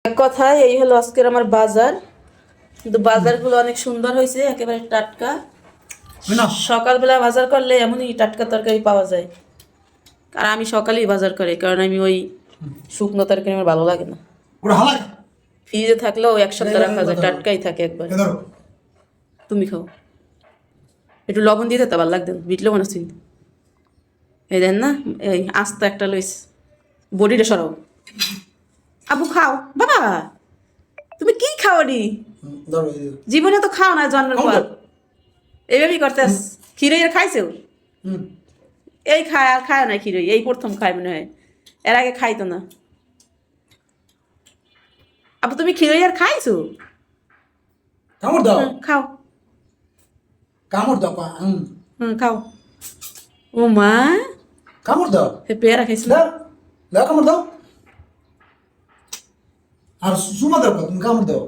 এক কথায় এই হলো আজকের আমার বাজার। কিন্তু বাজারগুলো অনেক সুন্দর হয়েছে, একেবারে টাটকা। সকালবেলা বাজার করলে এমনই টাটকা তরকারি পাওয়া যায়। আর আমি সকালেই বাজার করি, কারণ আমি ওই শুকনো তরকারি আমার ভালো লাগে না। ফ্রিজে থাকলেও এক সপ্তাহ রাখা যায়, টাটকাই থাকে একবার। তুমি খাও, একটু লবণ দিয়ে দিতে ভালো লাগতো, বিট লবণ আছে কিন্তু। এই দেন না, এই আস্তে একটা লইস, বডিটা সরাও। আবু খাও বাবা, তুমি কি খাও নি? জীবনে তো খাও না জন্মের পর, এইভাবেই করতেস। খিরে খাইছেও? এই খায় আর খায় না খিরে, এই প্রথম খায় মনে হয়, এর আগে খাইতো না। আপু তুমি খিরে আর খাইছো? কামড় দাও, খাও। কামড় দাও, খাও। ও মা, কামড় দাও, পেয়ারা খাইছিল। দাও দাও, কামড় দাও। আর সুমা দাও, তুমি কামড় দাও।